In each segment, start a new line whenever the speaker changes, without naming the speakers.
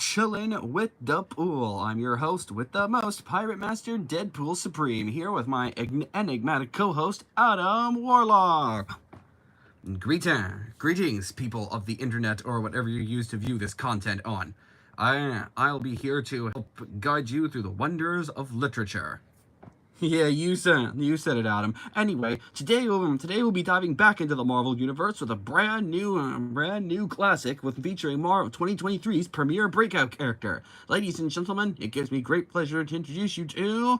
Chillin with Da Pool. I'm your host with the most, Pirate Master Deadpool Supreme, here with my enigmatic co-host, Adam Warlock. Greetings, people of the internet or whatever you use to view this content on. I'll be here to help guide you through the wonders of literature. Yeah, you said it, Adam. Anyway, today we'll be diving back into the Marvel universe with a brand new classic with featuring Marvel 2023's premier breakout character. Ladies and gentlemen, it gives me great pleasure to introduce you to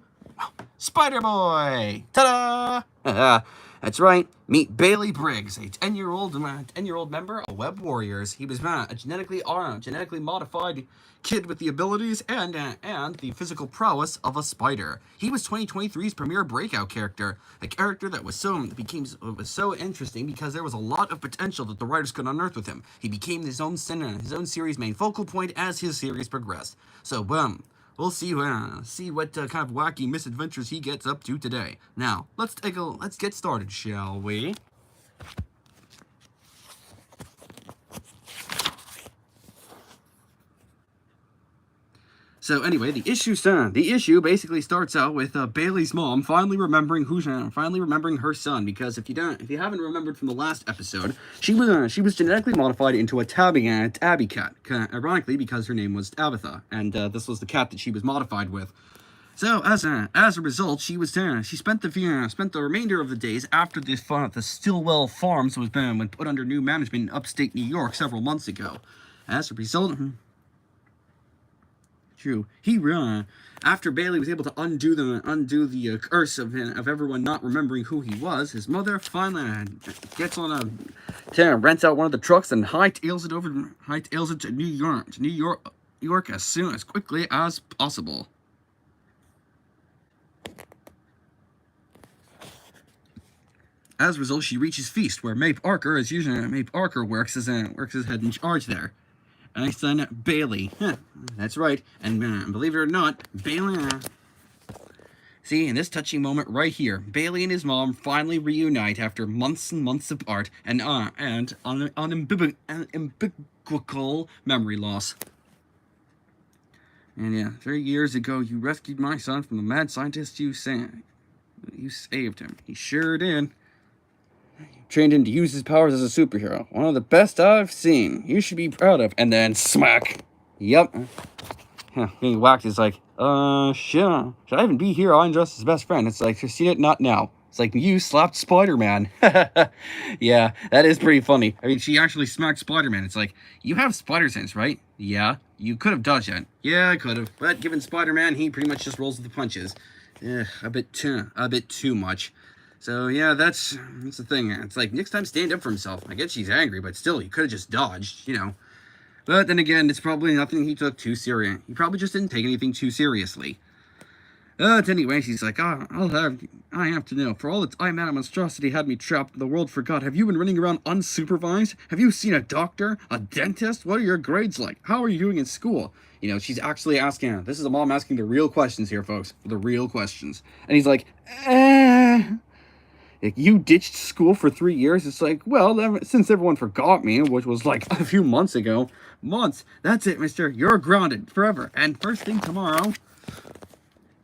Spider-Boy. Ta-da! That's right. Meet Bailey Briggs, a 10-year-old member of Web Warriors. He was a genetically modified kid with the abilities and the physical prowess of a spider. He was 2023's premier breakout character, a character that was so interesting because there was a lot of potential that the writers could unearth with him. He became his own series' main focal point as his series progressed. So, we'll see what kind of wacky misadventures he gets up to today. Now, let's get started, shall we? So anyway, the issue basically starts out with Bailey's mom finally remembering her son, because if you haven't remembered from the last episode, she was genetically modified into a tabby cat, ironically because her name was Tabitha, and this was the cat that she was modified with. So as a result, she spent the remainder of the days after the Stillwell Farms was put under new management in upstate New York several months ago. As a result. True. After Bailey was able to undo the curse of everyone not remembering who he was, his mother finally rents out one of the trucks and hightails it to New York as quickly as possible. As a result, she reaches Feast, where Mape Archer works as head in charge there. And I son Bailey. That's right. And believe it or not, Bailey. See, in this touching moment right here, Bailey and his mom finally reunite after months and months apart, and unambiguous memory loss. And yeah, 3 years ago, you rescued my son from the mad scientist. You saved him. He sure did. Trained him to use his powers as a superhero. One of the best I've seen. You should be proud of. And then smack. Yep. Getting whacked is like, should I even be here? I'm just his best friend. It's like, see it, not now. It's like, you slapped Spider-Man. Yeah, that is pretty funny. I mean, she actually smacked Spider-Man. It's like, you have spider sense, right? Yeah. You could have dodged that. Yeah, I could have. But given Spider-Man, he pretty much just rolls with the punches. A bit too much. So yeah, that's the thing. It's like, next time stand up for himself. I guess she's angry, but still, he could have just dodged, But then again, it's probably nothing he took too serious. He probably just didn't take anything too seriously. But anyway, she's like, I have to know. For all the time that monstrosity had me trapped, the world forgot. Have you been running around unsupervised? Have you seen a doctor? A dentist? What are your grades like? How are you doing in school? She's actually asking, this is a mom asking the real questions here, folks. The real questions. And he's like, Like, you ditched school for 3 years? It's like, well, since everyone forgot me, which was like a few months ago. Months? That's it, mister. You're grounded forever. And first thing tomorrow,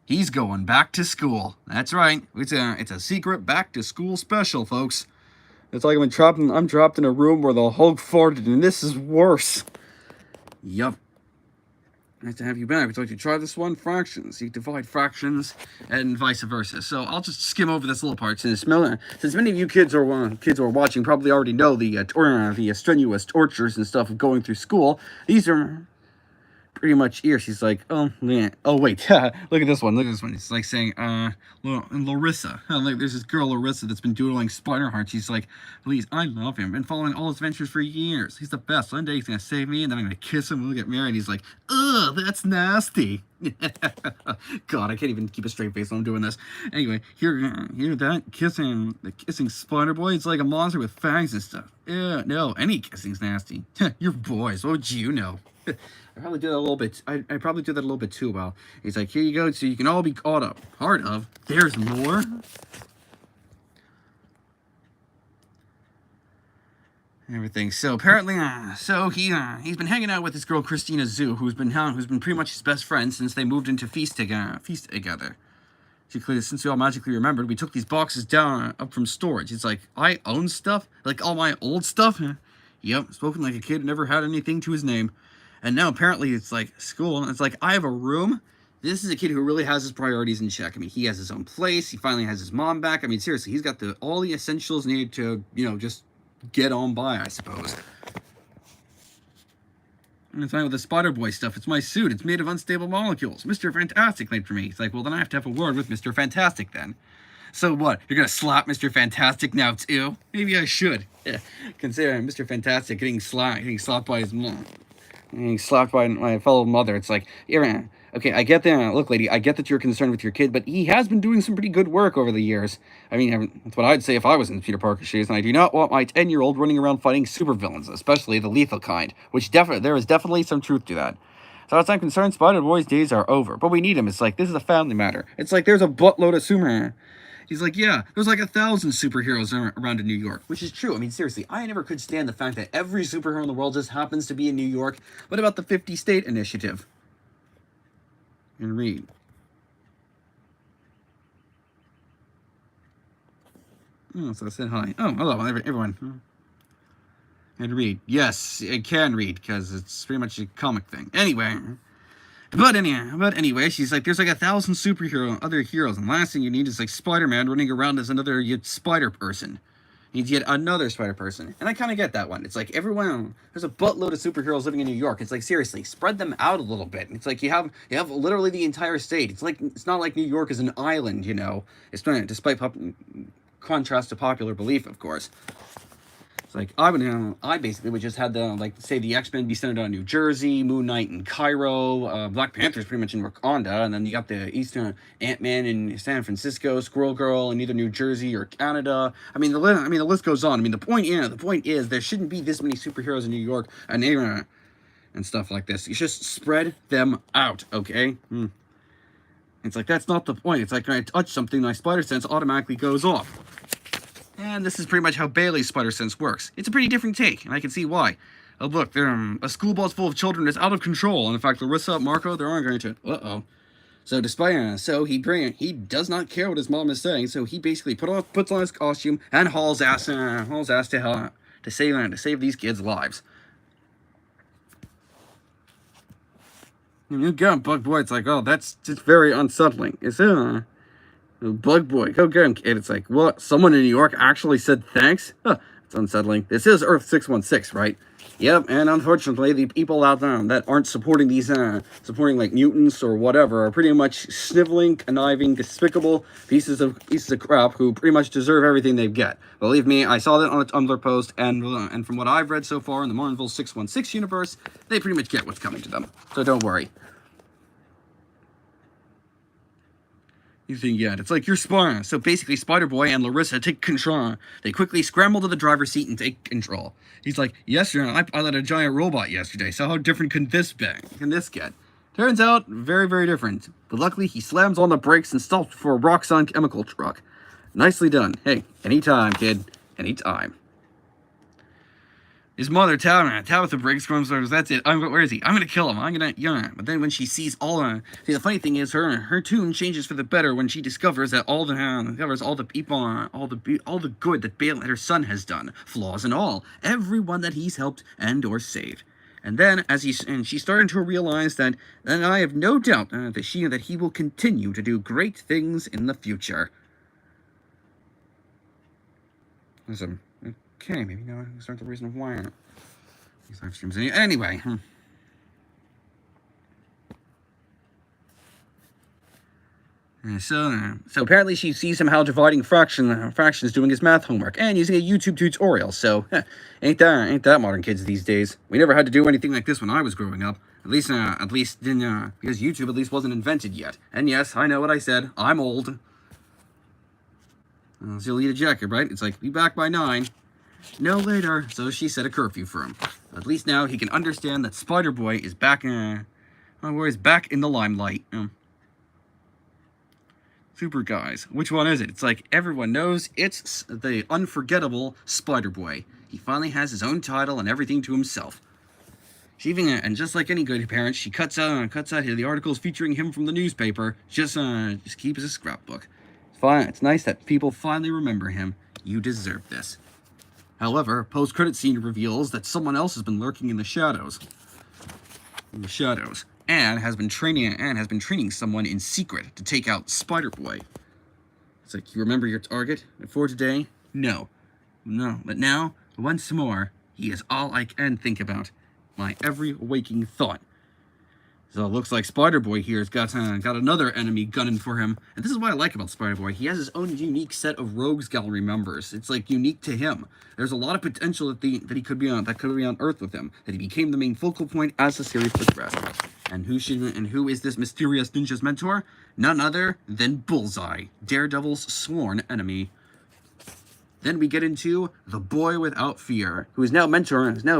he's going back to school. That's right. It's a secret back to school special, folks. It's like I'm trapped in a room where the Hulk farted, and this is worse. Yup. Nice to have you back. Would you like to try this one? Fractions. You divide fractions and vice versa. So I'll just skim over this little part since many of you kids who are watching probably already know the strenuous tortures and stuff of going through school. These are pretty much here. She's like, oh man, oh wait, look at this one. It's like saying, Larissa. Like, there's this girl Larissa that's been doodling Spider-Heart. She's like, please, I love him. Been following all his adventures for years. He's the best. One day he's gonna save me, and then I'm gonna kiss him and we'll get married. He's like, ugh, that's nasty. God, I can't even keep a straight face when I'm doing this. Anyway, hear that the kissing Spider-Boy. It's like a monster with fangs and stuff. Yeah, no, any kissing's nasty. You're boys. What would you know? I probably do that a little bit. I probably do that a little bit too well. He's like, here you go, so you can all be caught up. Part of. There's more. everything. So apparently, he's been hanging out with this girl Christina Zhu, who's been pretty much his best friend since they moved into feast together. Since we all magically remembered, we took these boxes down up from storage. It's like, I own stuff? Like all my old stuff? Yep, spoken like a kid who never had anything to his name. And now apparently it's like school, and it's like, I have a room. This is a kid who really has his priorities in check. I mean, he has his own place. He finally has his mom back. I mean, seriously, he's got all the essentials needed to, just get on by, I suppose. And it's fine with the Spider-Boy stuff. It's my suit. It's made of unstable molecules. Mr. Fantastic made for me. It's like, well, then I have to have a word with Mr. Fantastic then. So what? You're gonna slap Mr. Fantastic now too? Maybe I should. Yeah. Consider Mr. Fantastic getting slapped by his mom. Getting slapped by my fellow mother. It's like, yeah, okay, I get that. Look, lady, I get that you're concerned with your kid, but he has been doing some pretty good work over the years. I mean, that's what I'd say if I was in Peter Parker's shoes, and I do not want my 10-year-old running around fighting supervillains, especially the lethal kind, which there is definitely some truth to that. So as I'm concerned, Spider-Boy's days are over, but we need him. It's like, this is a family matter. It's like, there's a buttload of Superman. He's like, yeah, there's like 1,000 superheroes around in New York, which is true. I mean, seriously, I never could stand the fact that every superhero in the world just happens to be in New York. What about the 50-state initiative? And read. Oh, so I said hi. Oh, hello, everyone. And read. Yes, it can read, because it's pretty much a comic thing. But anyway, she's like, there's like 1,000 other heroes, and the last thing you need is like Spider-Man running around as another spider person. Needs yet another spider person. And I kind of get that one. It's like everyone, there's a buttload of superheroes living in New York. It's like, seriously, spread them out a little bit. It's like you have literally the entire state. It's not like New York is an island, It's despite contrast to popular belief, of course. Like, I basically would just have the X-Men be centered on New Jersey, Moon Knight in Cairo, Black Panther's pretty much in Wakanda, and then you got the Eastern Ant-Man in San Francisco, Squirrel Girl in either New Jersey or Canada. I mean, the list goes on. I mean, the point is there shouldn't be this many superheroes in New York and stuff like this. You just spread them out, okay? It's like, that's not the point. It's like, when I touch something, my spider sense automatically goes off. And this is pretty much how Bailey's spider sense works. It's a pretty different take, and I can see why. Oh, look, a school bus full of children is out of control, and in fact, Larissa, Marco, they're all going to... So he does not care what his mom is saying, so he basically puts on his costume and hauls ass to hell to save these kids' lives. And you got Bug Boy, it's like, oh, that's just very unsettling. It's Bug Boy, go get him, kid. It's like, what? Someone in New York actually said thanks? Huh, it's unsettling. This is Earth 616, right? Yep, and unfortunately, the people out there that aren't supporting these, supporting like mutants or whatever, are pretty much sniveling, conniving, despicable pieces of crap who pretty much deserve everything they get. Believe me, I saw that on a Tumblr post, and from what I've read so far in the Marvel 616 universe, they pretty much get what's coming to them. So don't worry. You think, yeah, it's like you're Spider. So basically, Spider-Boy and Larissa take control. They quickly scramble to the driver's seat and take control. He's like, yesterday, I piloted a giant robot yesterday, so how different can this get? Turns out, very, very different. But luckily, he slams on the brakes and stops for a Roxxon chemical truck. Nicely done. Hey, anytime, kid. Anytime. His mother, Tabitha Briggs, comes over. That's it. Where is he? I'm gonna kill him. But then when she sees see, the funny thing is, her tune changes for the better when she discovers that all the people, all the good that her son has done, flaws and all, everyone that he's helped and/or saved. And then, she's starting to realize that, and I have no doubt that he will continue to do great things in the future. Awesome. Okay, maybe now I can start the reason why these live streams. Anyway. So apparently she sees him how dividing fractions doing his math homework and using a YouTube tutorial. So ain't that modern kids these days? We never had to do anything like this when I was growing up. At least because YouTube at least wasn't invented yet. And yes, I know what I said. I'm old. So you'll eat a jacket, right? It's like, be back by 9. No later, so she set a curfew for him. At least now he can understand that Spider-Boy is back in the limelight. Super guys, which one is it? It's like everyone knows it's the unforgettable Spider-Boy. He finally has his own title and everything to himself. She even, and just like any good parent, she cuts out the articles featuring him from the newspaper. Just keep as a scrapbook. It's fine. It's nice that people finally remember him. You deserve this. However, post-credit scene reveals that someone else has been lurking in the shadows. And has been training someone in secret to take out Spider-Boy. It's like, you remember your target for today? No. But now, once more, he is all I can think about. My every waking thought. So it looks like Spider-Boy here has got another enemy gunning for him. And this is what I like about Spider-Boy. He has his own unique set of Rogues Gallery members. It's like unique to him. There's a lot of potential that he could be on Earth with him. That he became the main focal point as the series progressed. And who is this mysterious ninja's mentor? None other than Bullseye, Daredevil's sworn enemy. Then we get into the Boy Without Fear, who is now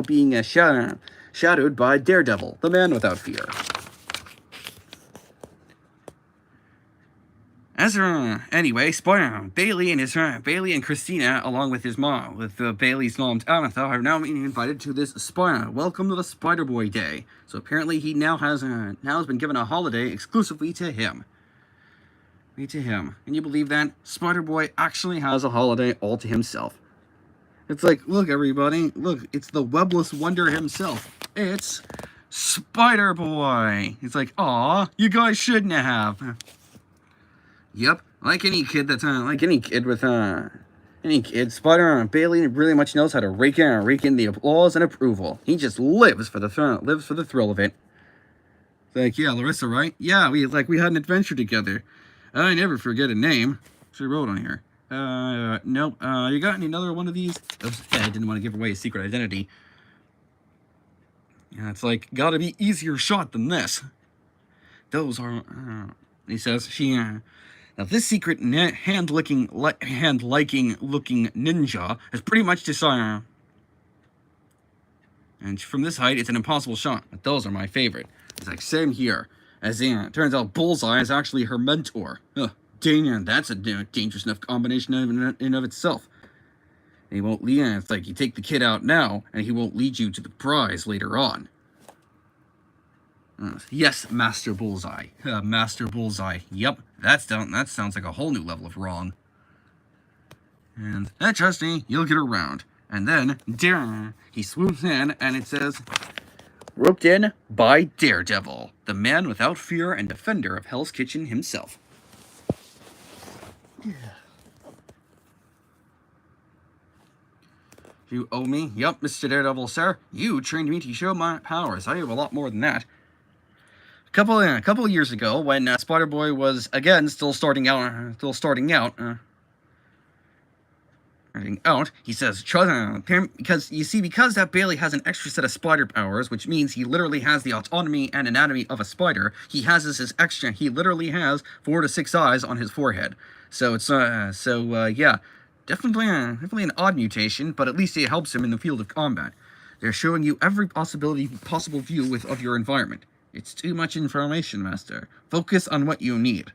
being shadowed by Daredevil, the Man Without Fear. Anyway, Bailey and Christina, along with his mom, Bailey's mom Ametha, are now being invited to this welcome to the Spider-Boy Day. So apparently he now has been given a holiday exclusively to him. Can you believe that? Spider-Boy actually has a holiday all to himself. It's like, look everybody, look, it's the webless wonder himself. It's Spider-Boy. It's like, aw, you guys shouldn't have. Yep, like any kid Bailey really much knows how to rake in the applause and approval. He just lives for the thrill of it. It's like, yeah, Larissa, right? Yeah, we had an adventure together. I never forget a name. She wrote on here. Nope. You got another one of these? I didn't want to give away his secret identity. Yeah, it's like, gotta be easier shot than this. Those are, he says, now this secret hand-liking looking ninja is pretty much decided. And from this height, it's an impossible shot. But those are my favorite. It's like, same here. As in, it turns out Bullseye is actually her mentor. Dang, that's a dangerous enough combination in of itself. And he won't lead. It's like, you take the kid out now, and he won't lead you to the prize later on. Yes, Master Bullseye. Master Bullseye. Yep, that sounds like a whole new level of wrong. And trust me, you'll get around. And then, he swoops in, and it says, roped in by Daredevil, the man without fear and defender of Hell's Kitchen himself. Yeah. You owe me? Yup, Mr. Daredevil, sir. You trained me to show my powers. I have a lot more than that. A couple of years ago, when Spider-Boy was again still starting out, he says, because that Bailey has an extra set of spider powers, which means he literally has the autonomy and anatomy of a spider. He literally has 4 to 6 eyes on his forehead. So it's yeah, definitely an odd mutation, but at least it helps him in the field of combat. They're showing you every possible view of your environment. It's too much information, Master. Focus on what you need.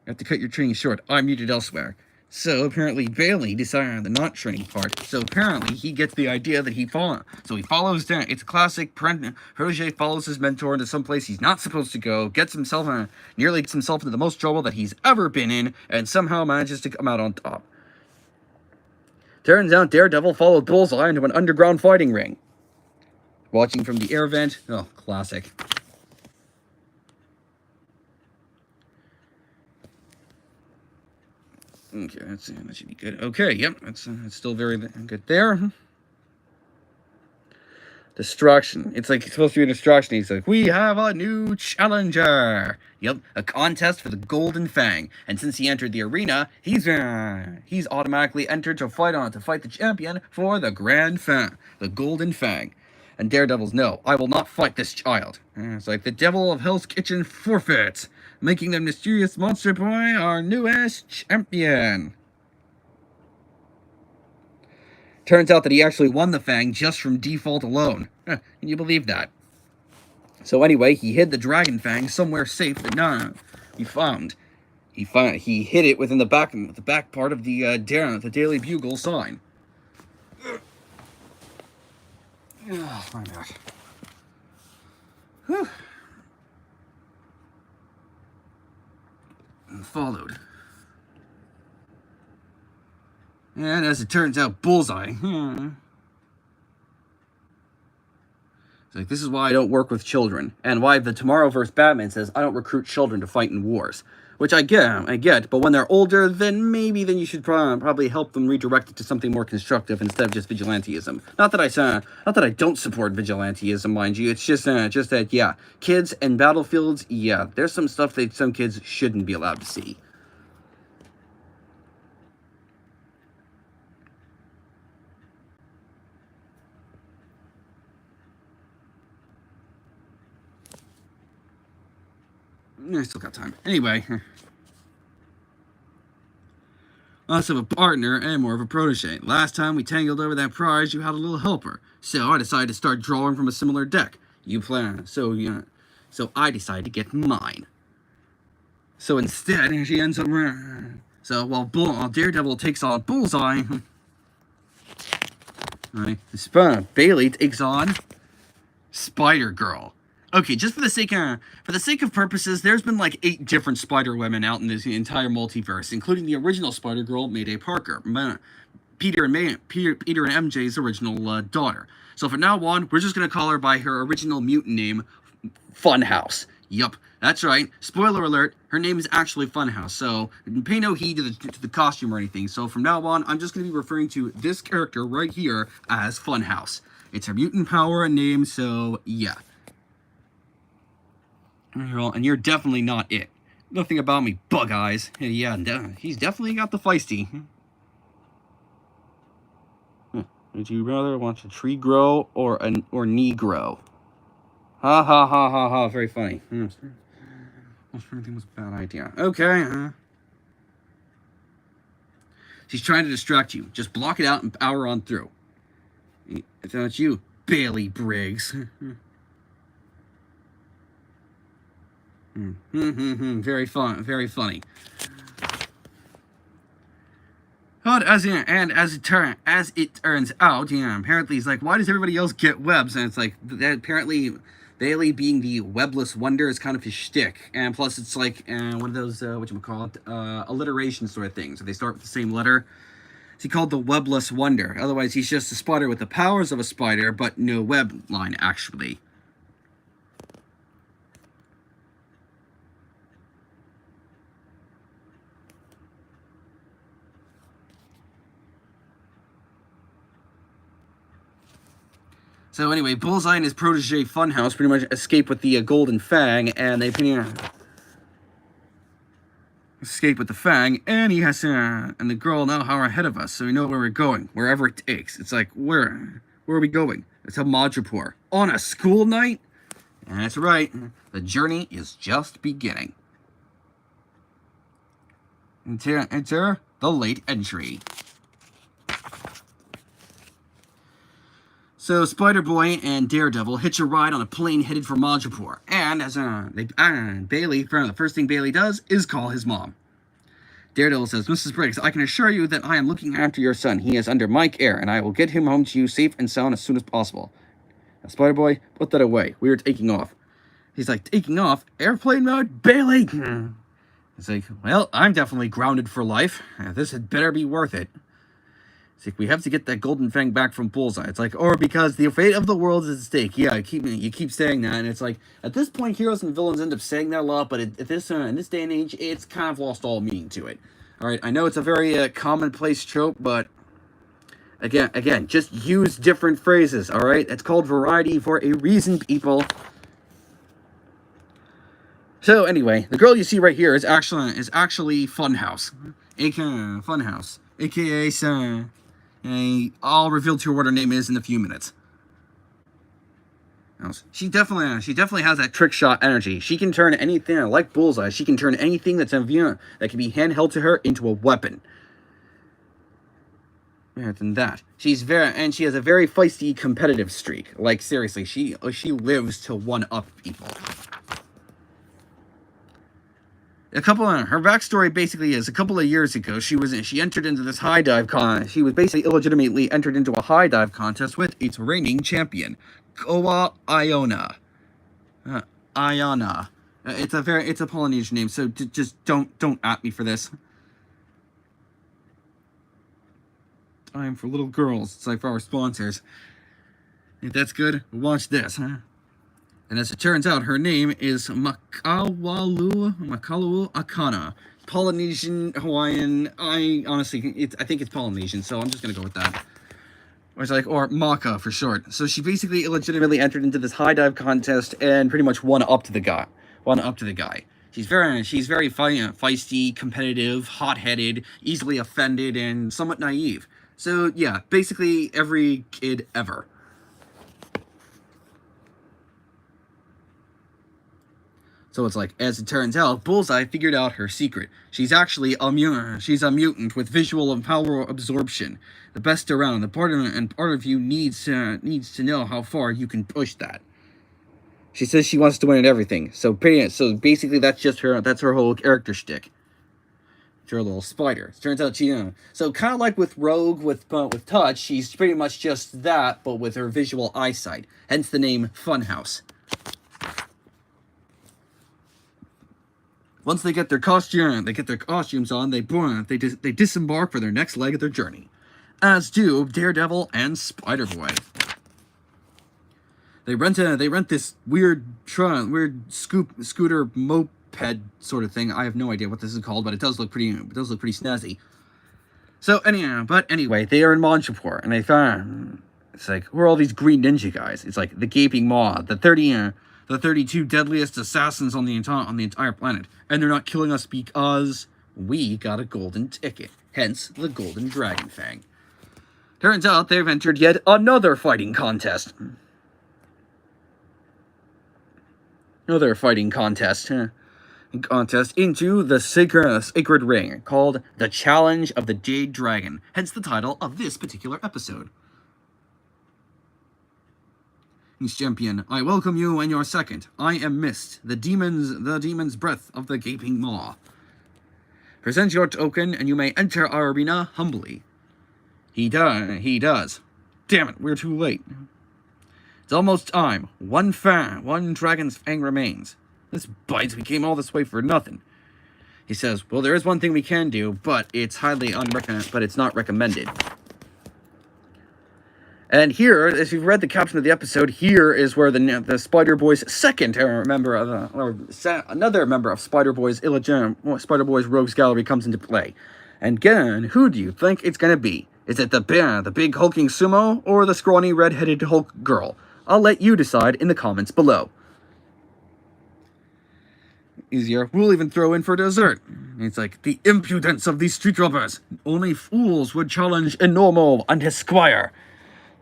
You have to cut your training short. I'm needed elsewhere. So apparently Bailey decided the not training part. So apparently he gets the idea that he follows. So he follows down. It's a classic. Protege follows his mentor into some place he's not supposed to go. Nearly gets himself into the most trouble that he's ever been in, and somehow manages to come out on top. Turns out Daredevil followed Bullseye into an underground fighting ring. Watching from the air vent. Oh, classic. Okay, that should be good. Okay, yep, that's still very good there. Distraction. It's supposed to be a distraction. He's like, we have a new challenger. Yep, a contest for the Golden Fang. And since he entered the arena, he's automatically entered to fight the champion for the Grand Fang, the Golden Fang. And Daredevil's, no, I will not fight this child. It's like, the devil of Hell's Kitchen forfeits, making the mysterious monster boy our newest champion. Turns out that he actually won the Fang just from default alone. Can you believe that? So anyway, he hid the Dragon Fang somewhere safe that he found. He hid it within the back part of the Daily Bugle sign. Oh, my God. Whew. And followed. And as it turns out, Bullseye. It's like, this is why I don't work with children, and why the Tomorrowverse Batman says I don't recruit children to fight in wars. Which I get, but when they're older, then maybe you should probably help them redirect it to something more constructive instead of just vigilanteism. Not that I don't support vigilanteism, mind you. It's just that, yeah, kids and battlefields, yeah, there's some stuff that some kids shouldn't be allowed to see. I still got time. Anyway. Less of a partner and more of a protege. Last time we tangled over that prize, you had a little helper. So I decided to start drawing from a similar deck. So I decided to get mine. So instead, she ends up... So while Daredevil takes on Bullseye... Bailey takes on Spider-Girl. Okay, just for the sake of purposes, there's been like 8 different Spider-Women out in this entire multiverse, including the original Spider-Girl, Mayday Parker, Peter and MJ's original daughter. So from now on, we're just gonna call her by her original mutant name, Funhouse. Yup, that's right. Spoiler alert: her name is actually Funhouse. So pay no heed to the costume or anything. So from now on, I'm just gonna be referring to this character right here as Funhouse. It's her mutant power and name. So yeah. And you're definitely not it. Nothing about me, Bug Eyes. Yeah, he's definitely got the feisty. Would you rather watch a tree grow or Negro? Ha ha ha ha ha. Very funny. I think was a bad idea. Okay. She's trying to distract you. Just block it out and power on through. It's not you, Bailey Briggs. Very fun, very funny. But as it turns out, yeah, apparently he's like, why does everybody else get webs? And it's like, apparently Bailey being the webless wonder is kind of his shtick. And plus it's like one of those, alliteration sort of things. So they start with the same letter. So he called the webless wonder. Otherwise he's just a spider with the powers of a spider, but no web line, actually. So anyway, Bullseye and his protege Funhouse pretty much escape with the Golden Fang, and they escape with the Fang, and he has and the girl now are ahead of us, so we know where we're going, wherever it takes. It's like, where are we going? It's a Madripoor. On a school night? That's right, the journey is just beginning. Enter the late entry. So Spider-Boy and Daredevil hitch a ride on a plane headed for Madripoor, and as the first thing Bailey does is call his mom. Daredevil says, Mrs. Briggs, I can assure you that I am looking after your son. He is under my care, and I will get him home to you safe and sound as soon as possible. Now, Spider-Boy, put that away. We are taking off. He's like, taking off? Airplane mode, Bailey! It's like, well, I'm definitely grounded for life. This had better be worth it. It's like, we have to get that Golden Fang back from Bullseye. It's like, or because the fate of the world is at stake. Yeah, you keep saying that, and it's like, at this point, heroes and villains end up saying that a lot, but in this day and age, it's kind of lost all meaning to it. All right, I know it's a very commonplace trope, but again, just use different phrases. All right, it's called variety for a reason, people. So anyway, the girl you see right here is actually Funhouse, a.k.a. Funhouse, a.k.a. I'll reveal to you what her name is in a few minutes. She definitely has that trick shot energy. She can turn anything, like Bullseye, she can turn anything that can be handheld to her into a weapon. Better than that, she has a very feisty competitive streak. Like seriously, she lives to one up people. Her backstory basically is a couple of years ago she entered into this high dive con. She was basically illegitimately entered into a high dive contest with its reigning champion, Koa Iona. Iona. It's a Polynesian name, so just don't at me for this. Time for little girls. It's like for our sponsors. If that's good, watch this, huh? And as it turns out, her name is Makalu Akana. Polynesian, Hawaiian. I think it's Polynesian, so I'm just gonna go with that. Or Maka for short. So she basically illegitimately entered into this high dive contest and pretty much won up to the guy. She's very feisty, competitive, hot-headed, easily offended, and somewhat naive. So yeah, basically every kid ever. So it's like, as it turns out, Bullseye figured out her secret. She's actually a mutant. She's a mutant with visual and power absorption. The best around. Part of you needs to know how far you can push that. She says she wants to win at everything. So basically that's her whole character shtick. Her little spider. It turns out so kind of like with Rogue with Touch, she's pretty much just that, but with her visual eyesight. Hence the name Funhouse. Once they get their costumes on, they disembark for their next leg of their journey, as do Daredevil and Spider-Boy. They rent this weird scooter moped sort of thing. I have no idea what this is called, but it does look pretty snazzy. So anyway, they are in Manchapur, and they find it's like, who are all these green ninja guys? It's like the Gaping Maw, the 32 deadliest assassins on the entire planet, and they're not killing us because we got a golden ticket, hence the golden dragon fang. Turns out they've entered yet another fighting contest. Into the sacred ring called the Challenge of the Jade Dragon, hence the title of this particular episode. Champion, I welcome you and your second. I am Mist, the demon's breath of the Gaping Maw. Present your token, and you may enter our arena humbly. He does. Damn it, we're too late. It's almost time. One dragon's fang remains. This bites. We came all this way for nothing. He says, well, there is one thing we can do, but it's it's not recommended. And here, as you've read the caption of the episode, here is where the Spider-Boy's second member of Spider-Boy's Rogues Gallery comes into play. And again, who do you think it's gonna be? Is it the big hulking sumo, or the scrawny red-headed Hulk girl? I'll let you decide in the comments below. Easier. We'll even throw in for dessert. It's like, the impudence of these street robbers. Only fools would challenge Enormo and his squire.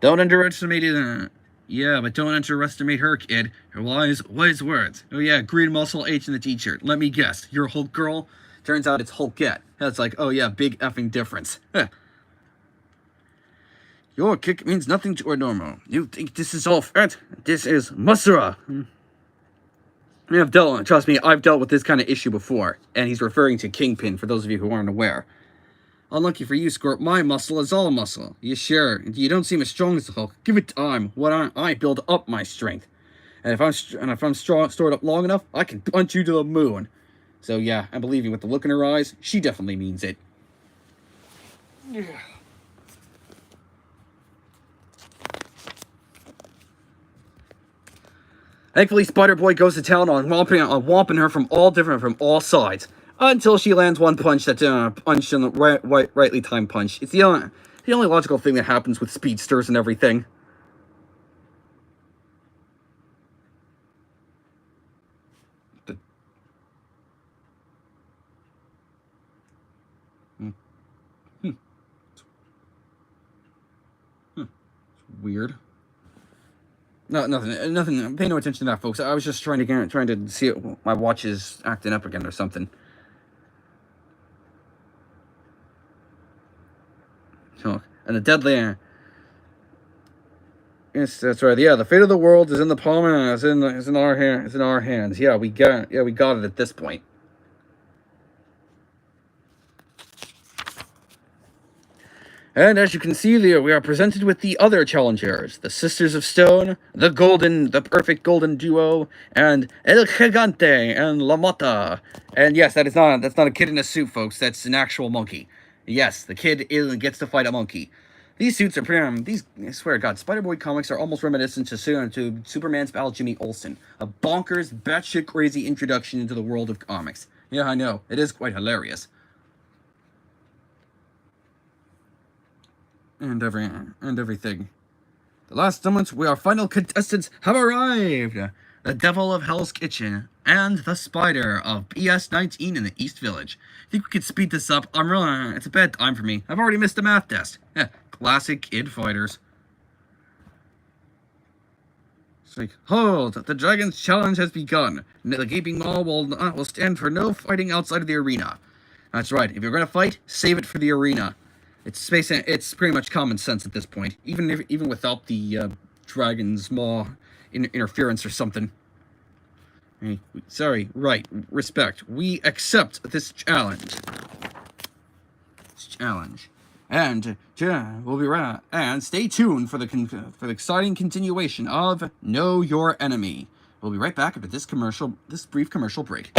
Don't underestimate it. Yeah, but don't underestimate her, kid. Her wise words. Oh yeah, green muscle H in the t-shirt. Let me guess. You're Hulk girl? Turns out it's Hulkette. That's like, oh yeah, big effing difference. Your kick means nothing to Enormo. You think this is all fat? This is Masura. Trust me, I've dealt with this kind of issue before. And he's referring to Kingpin, for those of you who aren't aware. Unlucky for you, Squirt, my muscle is all muscle. You sure? You don't seem as strong as the Hulk. Give it time. I build up my strength. And if I'm stored up long enough, I can punch you to the moon. So yeah, I believe you with the look in her eyes. She definitely means it. Yeah. Thankfully, Spider-Boy goes to town on whomping her from all sides. Until she lands one punch that's punch in the rightly timed punch. It's the only logical thing that happens with speedsters and everything. It's weird. No, nothing. Pay no attention to that, folks. I was just trying to see if my watch is acting up again or something. And the deadly. Yes, that's right. Yeah, the fate of the world is in the palm. Is in our hands. Yeah, we got it at this point. And as you can see there, we are presented with the other challengers, the Sisters of Stone, the perfect golden duo, and El Gigante and La Mota. And yes, that's not a kid in a suit, folks. That's an actual monkey. Yes, the kid gets to fight a monkey. These suits are pretty. I swear to God, Spider-Boy comics are almost reminiscent to Superman's pal Jimmy Olsen, a bonkers, batshit crazy introduction into the world of comics. Yeah, I know, it is quite hilarious. And everything. The last moments where our final contestants have arrived. The Devil of Hell's Kitchen and the Spider of BS19 in the East Village. I think we could speed this up. It's a bad time for me. I've already missed a math test. Classic kid fighters. It's like, hold, the Dragon's Challenge has begun. The gaping maw will stand for no fighting outside of the arena. That's right, if you're gonna fight, save it for the arena. It's pretty much common sense at this point, even without the Dragon's Maw interference or something. Hey, sorry, right, respect. We accept this challenge. And we'll be right. And stay tuned for the exciting continuation of Know Your Enemy. We'll be right back after this brief commercial break.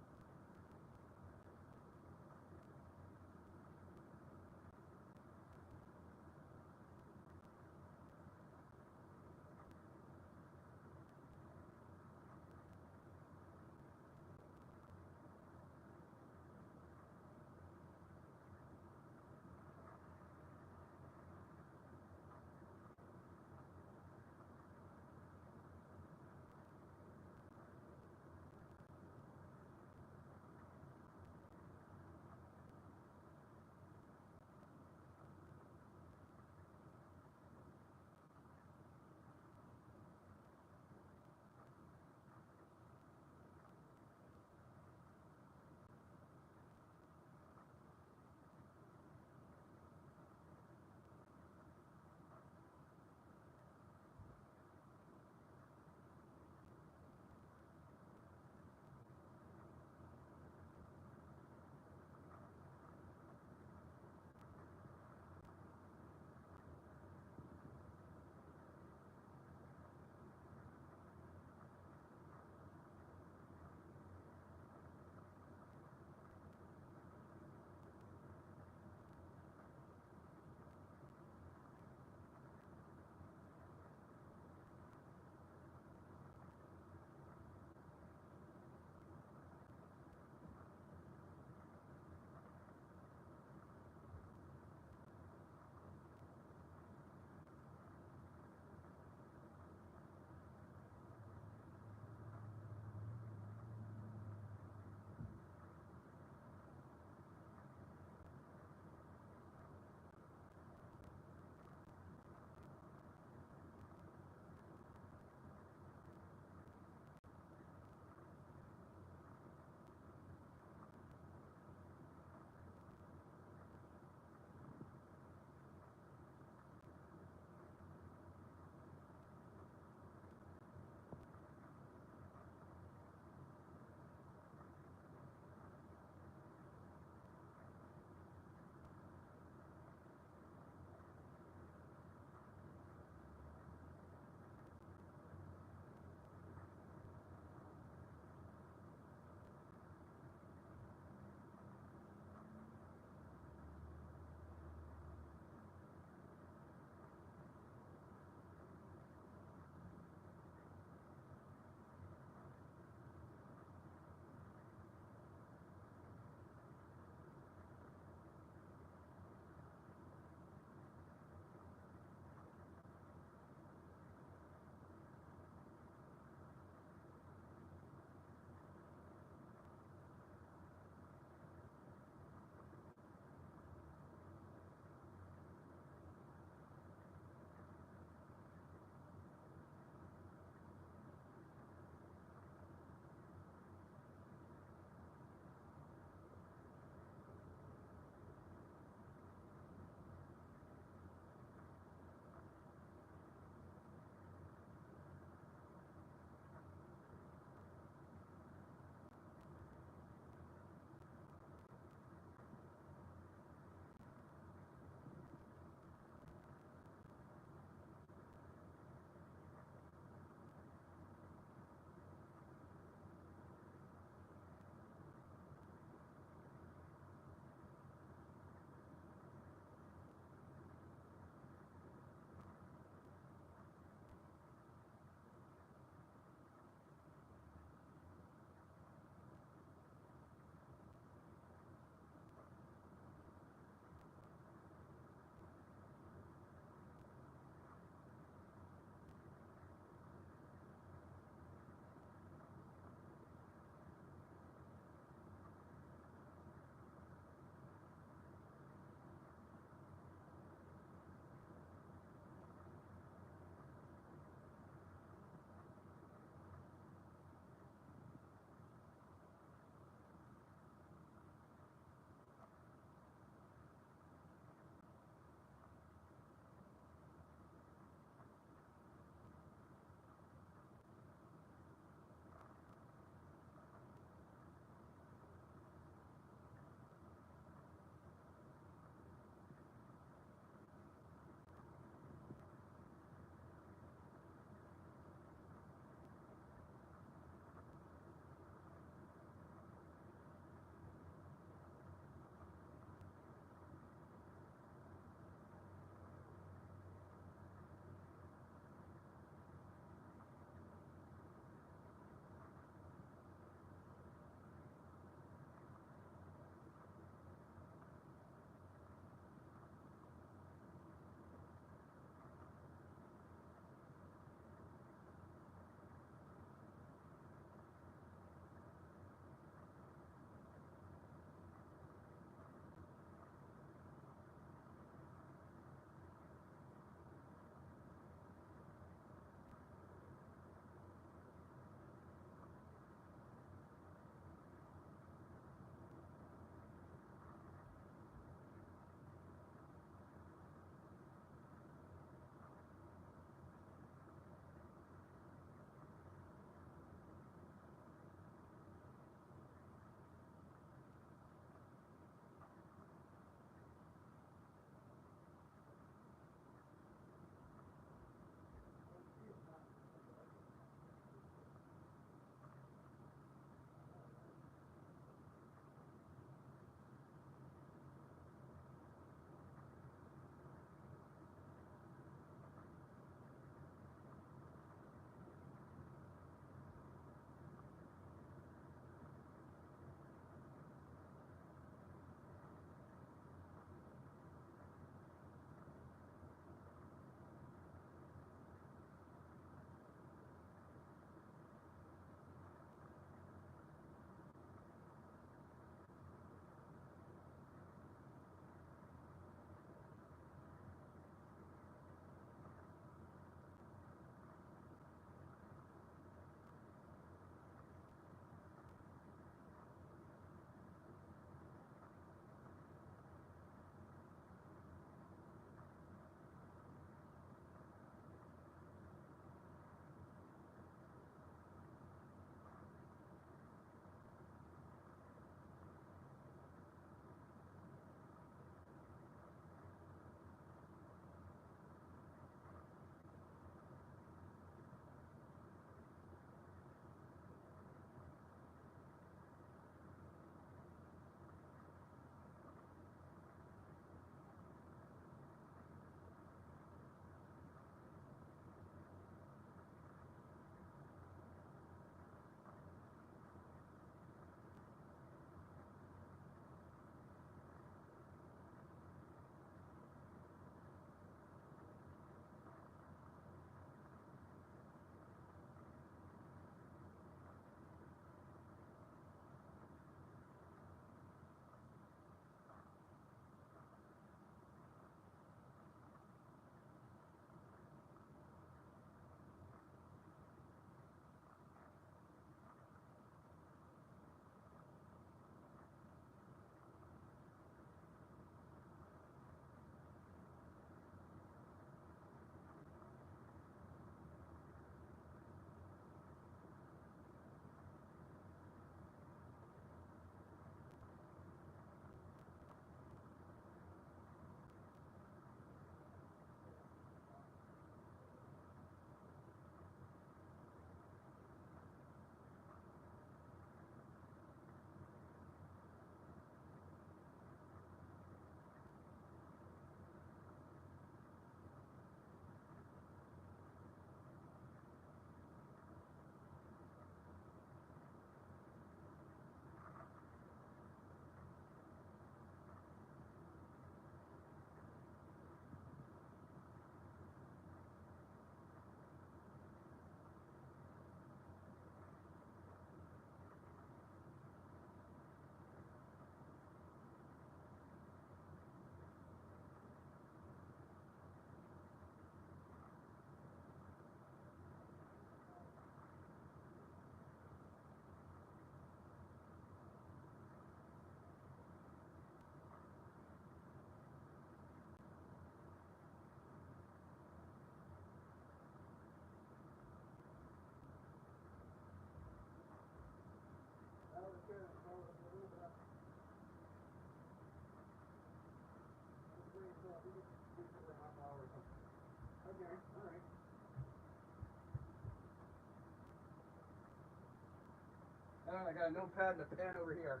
I got a notepad and a pen over here.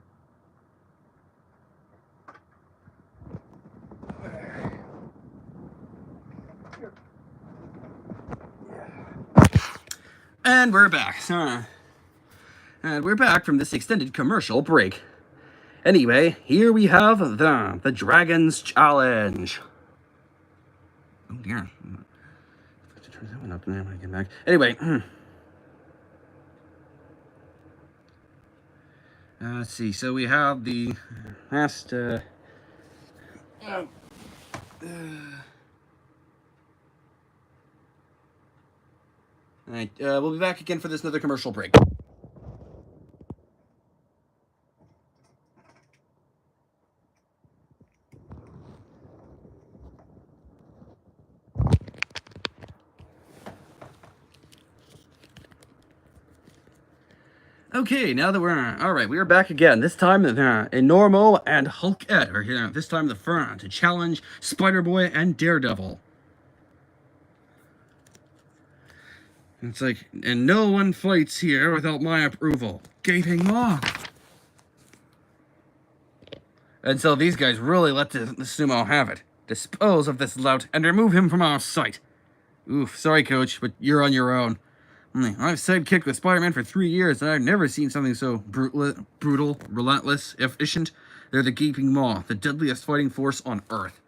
And we're back. And we're back from this extended commercial break. Anyway, here we have the Dragon's Challenge. Oh dear. Turn that one up and then when I get back. Anyway. Let's see. So we have the last. Alright, we'll be back again for this another commercial break. Okay, now that we're alright, we are back again. This time, Enormo and Hulkette are here. This time, the front to challenge Spider-Boy and Daredevil. It's like, and no one fights here without my approval. Gaping maw. And so these guys really let the sumo have it. Dispose of this lout and remove him from our sight. Oof, sorry, coach, but you're on your own. I've sidekicked with Spider-Man for 3 years, and I've never seen something so brutal, relentless, efficient. They're the gaping maw, the deadliest fighting force on Earth.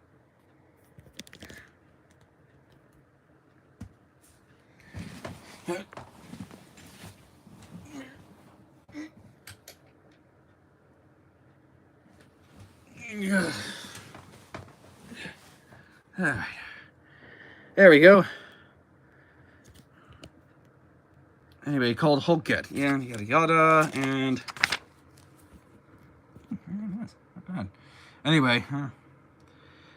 Alright. There we go. Anyway, called Hulkette. Yeah, yada yada, and... Not bad. Anyway,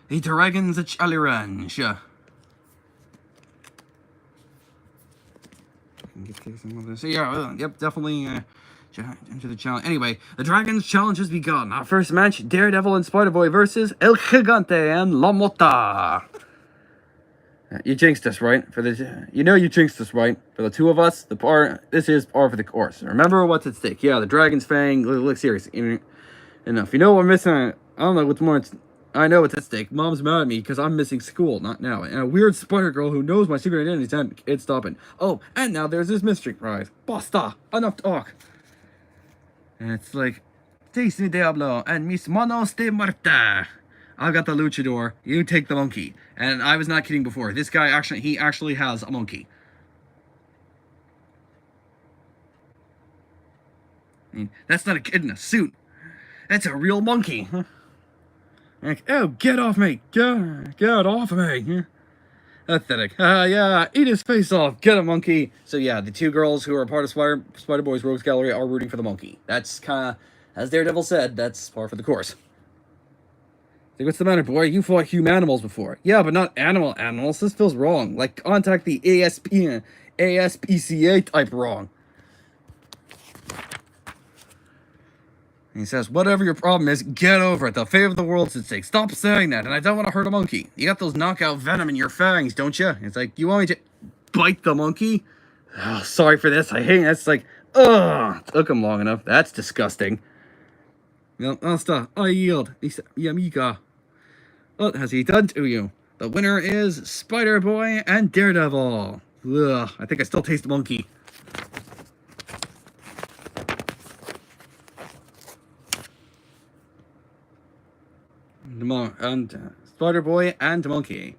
the Dragon's Challenge. Get some of this. Yeah, yep, definitely into the challenge. Anyway, the Dragon's Challenge has begun. Our first match, Daredevil and Spider-Boy versus El Gigante and La Mota. You jinxed us, right? You jinxed us, right? For the two of us, this is par for the course. Remember what's at stake. Yeah, the Dragon's Fang. Look serious. Enough. You know what I'm missing? I don't know what's more. I know what's at stake. Mom's mad at me because I'm missing school. Not now. And a weird spider girl who knows my secret identity and it's stopping. Oh, and now there's this mystery prize. Basta. Enough talk. And it's like, Tasty Diablo and mis manos de muerta. I've got the luchador, you take the monkey. And I was not kidding before. This guy he actually has a monkey. I mean, that's not a kid in a suit. That's a real monkey. Like, oh, get off me. Get off of me. Pathetic. Yeah, eat his face off. Get a monkey. So yeah, the two girls who are part of Spider-Boy's Rogues Gallery are rooting for the monkey. That's kind of, as Daredevil said, that's par for the course. Like, what's the matter, boy? You fought humanimals before. Yeah, but not animals. This feels wrong. Like, contact the ASPCA type wrong. And he says, whatever your problem is, get over it. The fate of the world's at stake. Stop saying that, and I don't want to hurt a monkey. You got those knockout venom in your fangs, don't you? It's like, you want me to bite the monkey? Oh, sorry for this. I hate it. It's like, ugh. Took him long enough. That's disgusting. No, Asta, I yield. Yamika. What has he done to you? The winner is Spider-Boy and Daredevil. Ugh, I think I still taste monkey. And Spider-Boy and Monkey.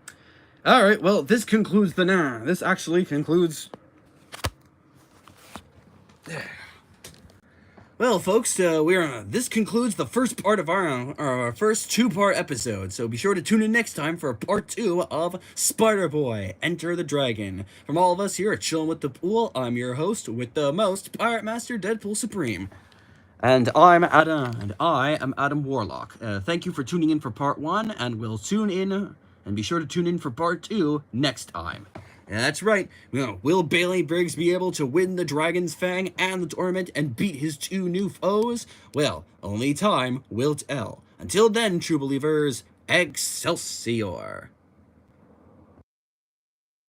Alright, well, this concludes this actually concludes... Well, folks, this concludes the first part of our first two-part episode, so be sure to tune in next time for part 2 of Spider-Boy, Enter the Dragon. From all of us here at Chillin With Da Pool, I'm your host with the most, Pirate Master Deadpool Supreme. And I am Adam Warlock. Thank you for tuning in for part 1, and we'll tune in, and be sure to tune in for part 2 next time. Yeah, that's right. Will Bailey Briggs be able to win the Dragon's Fang and the tournament and beat his 2 new foes? Well, only time will tell. Until then, true believers, Excelsior!